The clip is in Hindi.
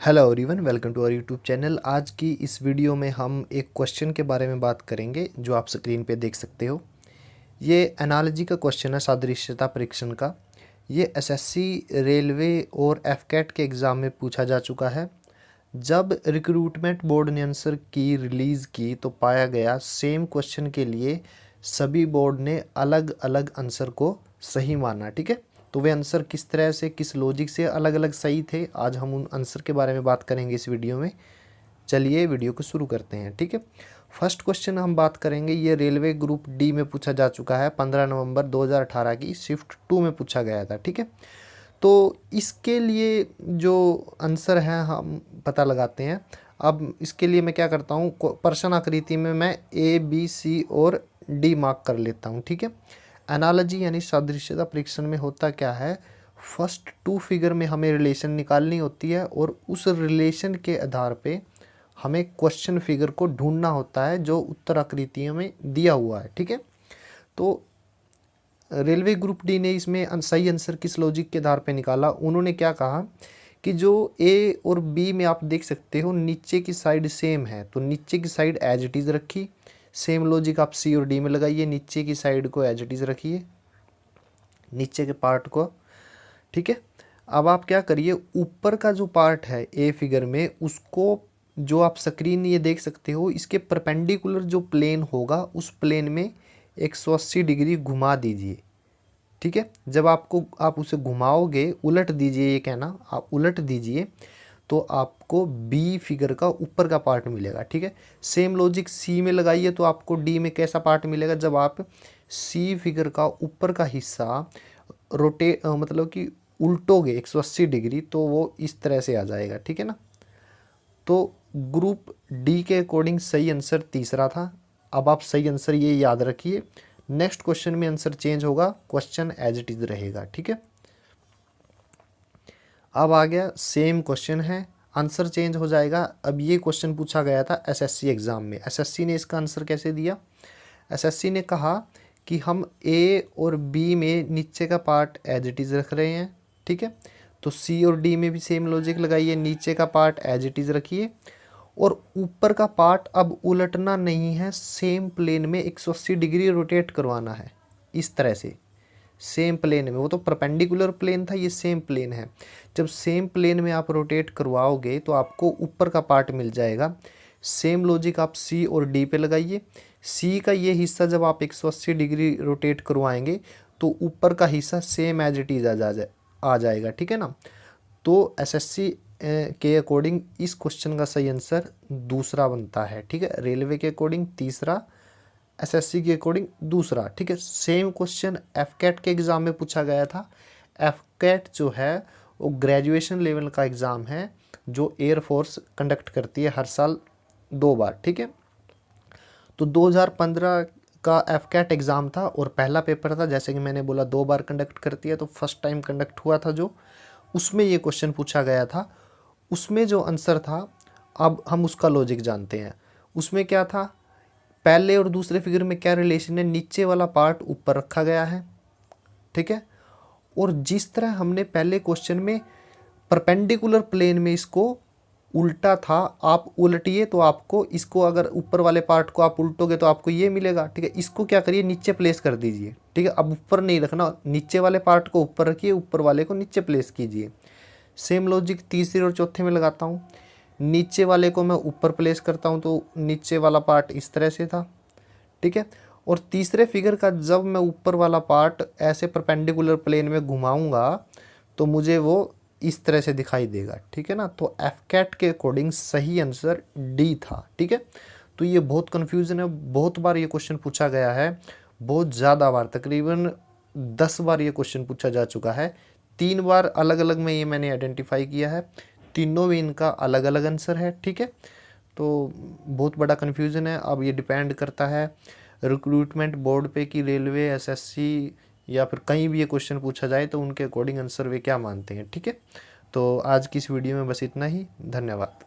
Hello everyone, welcome to our YouTube channel. आज की इस वीडियो में हम एक क्वेश्चन के बारे में बात करेंगे जो आप स्क्रीन पे देख सकते हो। ये एनालॉजी का क्वेश्चन है, सादृश्यता परीक्षण का। ये एसएससी, रेलवे और एफकेट के एग्ज़ाम में पूछा जा चुका है। जब रिक्रूटमेंट बोर्ड ने आंसर की रिलीज़ की तो पाया गया सेम क्वेश्चन के लिए सभी बोर्ड ने अलग अलग आंसर को सही माना। ठीक है, तो वे आंसर किस तरह से, किस लॉजिक से अलग अलग सही थे, आज हम उन आंसर के बारे में बात करेंगे इस वीडियो में। चलिए वीडियो को शुरू करते हैं। ठीक है, फर्स्ट क्वेश्चन हम बात करेंगे, ये रेलवे ग्रुप डी में पूछा जा चुका है। 15 नवंबर 2018 की शिफ्ट 2 में पूछा गया था। ठीक है, तो इसके लिए जो आंसर है हम पता लगाते हैं। अब इसके लिए मैं क्या करता हूँ, प्रश्न आकृति में मैं ए बी सी और डी मार्क कर लेता हूँ। ठीक है, एनालॉजी यानी सादृश्यता परीक्षण में होता क्या है, फर्स्ट 2 फिगर में हमें रिलेशन निकालनी होती है और उस रिलेशन के आधार पे हमें क्वेश्चन फिगर को ढूंढना होता है जो उत्तर आकृतियों में दिया हुआ है। ठीक है, तो रेलवे ग्रुप डी ने इसमें सही आंसर किस लॉजिक के आधार पे निकाला। उन्होंने क्या कहा कि जो ए और बी में आप देख सकते हो नीचे की साइड सेम है, तो नीचे की साइड एज इट इज़ रखी। सेम लॉजिक आप सी और डी में लगाइए, नीचे की साइड को एज इट इज़ रखिए, नीचे के पार्ट को। ठीक है, अब आप क्या करिए, ऊपर का जो पार्ट है ए फिगर में, उसको जो आप स्क्रीन ये देख सकते हो, इसके परपेंडिकुलर जो प्लेन होगा उस प्लेन में 180 डिग्री घुमा दीजिए। ठीक है, जब आप उसे घुमाओगे, उलट दीजिए, ये कहना आप उलट दीजिए, तो आपको बी फिगर का ऊपर का पार्ट मिलेगा। ठीक है, सेम लॉजिक सी में लगाइए तो आपको डी में कैसा पार्ट मिलेगा, जब आप सी फिगर का ऊपर का हिस्सा मतलब कि उल्टोगे 180 डिग्री, तो वो इस तरह से आ जाएगा। ठीक है ना, तो ग्रुप डी के अकॉर्डिंग सही आंसर तीसरा था। अब आप सही आंसर ये याद रखिए, नेक्स्ट क्वेश्चन में आंसर चेंज होगा, क्वेश्चन एज इट इज रहेगा। ठीक है, अब आ गया सेम क्वेश्चन है, आंसर चेंज हो जाएगा। अब ये क्वेश्चन पूछा गया था एसएससी एग्ज़ाम में। एसएससी ने इसका आंसर कैसे दिया, एसएससी ने कहा कि हम ए और बी में नीचे का पार्ट एज इट इज़ रख रहे हैं। ठीक है, तो सी और डी में भी सेम लॉजिक लगाइए, नीचे का पार्ट एज इट इज़ रखिए और ऊपर का पार्ट अब उलटना नहीं है, सेम प्लेन में 180 डिग्री रोटेट करवाना है इस तरह से, सेम प्लेन में। वो तो परपेंडिकुलर प्लेन था, ये सेम प्लेन है। जब सेम प्लेन में आप रोटेट करवाओगे तो आपको ऊपर का पार्ट मिल जाएगा। सेम लॉजिक आप सी और डी पे लगाइए। सी का ये हिस्सा जब आप 180 डिग्री रोटेट करवाएंगे तो ऊपर का हिस्सा सेम एज इट इज आ जाएगा। ठीक है ना, तो एसएससी के अकॉर्डिंग इस क्वेश्चन का सही आंसर दूसरा बनता है। ठीक है, रेलवे के अकॉर्डिंग तीसरा, एसएससी के अकॉर्डिंग दूसरा। ठीक है, सेम क्वेश्चन एफकेट के एग्ज़ाम में पूछा गया था। एफकेट जो है वो ग्रेजुएशन लेवल का एग्ज़ाम है जो एयरफोर्स कंडक्ट करती है हर साल 2 बार। ठीक है, तो 2015 का एफकेट एग्ज़ाम था और पहला पेपर था, जैसे कि मैंने बोला 2 बार कंडक्ट करती है, तो फर्स्ट टाइम कंडक्ट हुआ था जो, उसमें ये क्वेश्चन पूछा गया था। उसमें जो आंसर था, अब हम उसका लॉजिक जानते हैं। उसमें क्या था, पहले और दूसरे फिगर में क्या रिलेशन है, नीचे वाला पार्ट ऊपर रखा गया है। ठीक है, और जिस तरह हमने पहले क्वेश्चन में परपेंडिकुलर प्लेन में इसको उल्टा था, आप उल्टिए तो आपको इसको, अगर ऊपर वाले पार्ट को आप उल्टोगे तो आपको ये मिलेगा। ठीक है, इसको क्या करिए, नीचे प्लेस कर दीजिए। ठीक है, अब ऊपर नहीं रखना, नीचे वाले पार्ट को ऊपर रखिए, ऊपर वाले को नीचे प्लेस कीजिए। सेम लॉजिक तीसरे और चौथे में लगाता हूँ। नीचे वाले को मैं ऊपर प्लेस करता हूँ तो नीचे वाला पार्ट इस तरह से था। ठीक है, और तीसरे फिगर का जब मैं ऊपर वाला पार्ट ऐसे परपेंडिकुलर प्लेन में घुमाऊंगा तो मुझे वो इस तरह से दिखाई देगा। ठीक है ना, तो एफकेट के अकॉर्डिंग सही आंसर डी था। ठीक है, तो ये बहुत कन्फ्यूजन है, बहुत बार ये क्वेश्चन पूछा गया है, बहुत ज़्यादा बार, तकरीबन 10 बार ये क्वेश्चन पूछा जा चुका है। 3 बार अलग अलग में ये मैंने आइडेंटिफाई किया है, तीनों में इनका अलग अलग आंसर है। ठीक है, तो बहुत बड़ा कन्फ्यूज़न है। अब ये डिपेंड करता है रिक्रूटमेंट बोर्ड पे कि रेलवे, एसएससी या फिर कहीं भी ये क्वेश्चन पूछा जाए तो उनके अकॉर्डिंग आंसर वे क्या मानते हैं। ठीक है, तो आज की इस वीडियो में बस इतना ही, धन्यवाद।